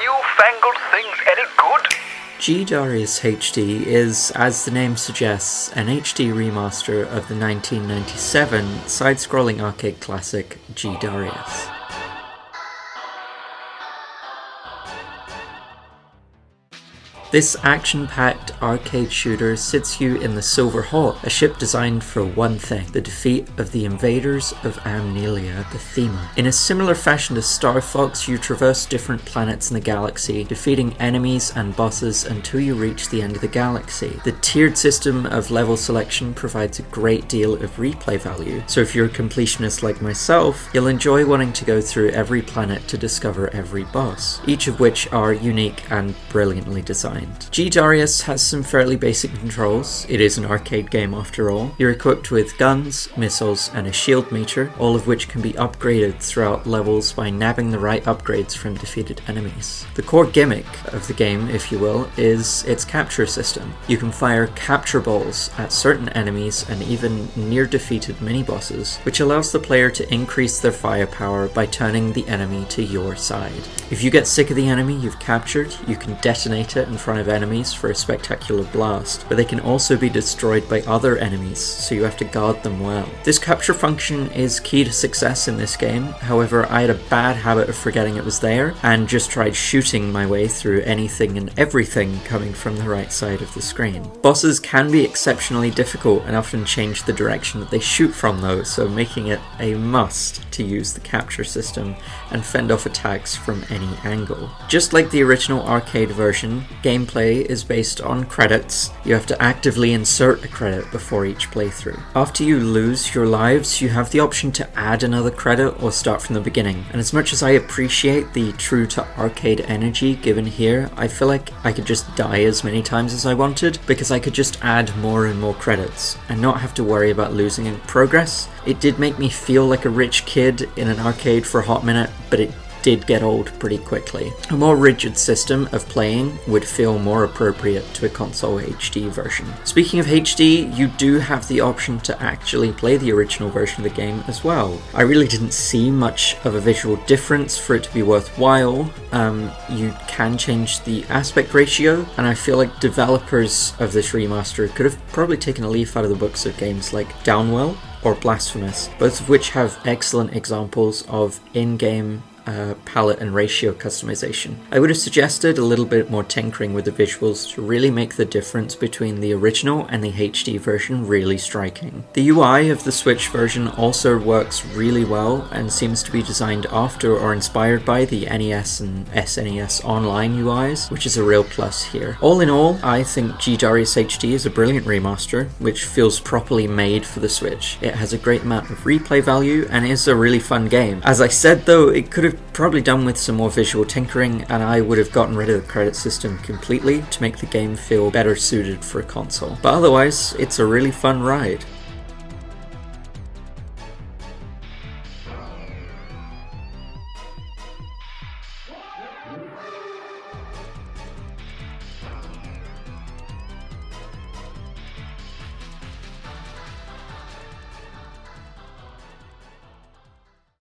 newfangled things any good? G-Darius HD is, as the name suggests, an HD remaster of the 1997 side-scrolling arcade classic G-Darius. This action-packed arcade shooter sits you in the Silver Hawk, a ship designed for one thing: the defeat of the invaders of Amnelia, the Thema. In a similar fashion to Star Fox, you traverse different planets in the galaxy, defeating enemies and bosses until you reach the end of the galaxy. The tiered system of level selection provides a great deal of replay value, so if you're a completionist like myself, you'll enjoy wanting to go through every planet to discover every boss, each of which are unique and brilliantly designed. G-Darius has some fairly basic controls. It is an arcade game after all. You're equipped with guns, missiles, and a shield meter, all of which can be upgraded throughout levels by nabbing the right upgrades from defeated enemies. The core gimmick of the game, if you will, is its capture system. You can fire capture balls at certain enemies and even near-defeated mini-bosses, which allows the player to increase their firepower by turning the enemy to your side. If you get sick of the enemy you've captured, you can detonate it in front of enemies for a spectacular blast, but they can also be destroyed by other enemies, so you have to guard them well. This capture function is key to success in this game. However, I had a bad habit of forgetting it was there and just tried shooting my way through anything and everything coming from the right side of the screen. Bosses can be exceptionally difficult and often change the direction that they shoot from though, so making it a must to use the capture system and fend off attacks from any angle. Just like the original arcade version, gameplay is based on credits. You have to actively insert a credit before each playthrough. After you lose your lives, you have the option to add another credit or start from the beginning. And as much as I appreciate the true to arcade energy given here, I feel like I could just die as many times as I wanted because I could just add more and more credits and not have to worry about losing in progress. It did make me feel like a rich kid in an arcade for a hot minute, but it did get old pretty quickly. A more rigid system of playing would feel more appropriate to a console HD version. Speaking of HD, you do have the option to actually play the original version of the game as well. I really didn't see much of a visual difference for it to be worthwhile. You can change the aspect ratio, and I feel like developers of this remaster could have probably taken a leaf out of the books of games like Downwell or Blasphemous, both of which have excellent examples of in-game palette and ratio customization. I would have suggested a little bit more tinkering with the visuals to really make the difference between the original and the HD version really striking. The UI of the Switch version also works really well and seems to be designed after or inspired by the NES and SNES online UIs, which is a real plus here. All in all, I think G-Darius HD is a brilliant remaster, which feels properly made for the Switch. It has a great amount of replay value and is a really fun game. As I said though, it could have probably done with some more visual tinkering, and I would have gotten rid of the credit system completely to make the game feel better suited for a console. But otherwise, it's a really fun ride.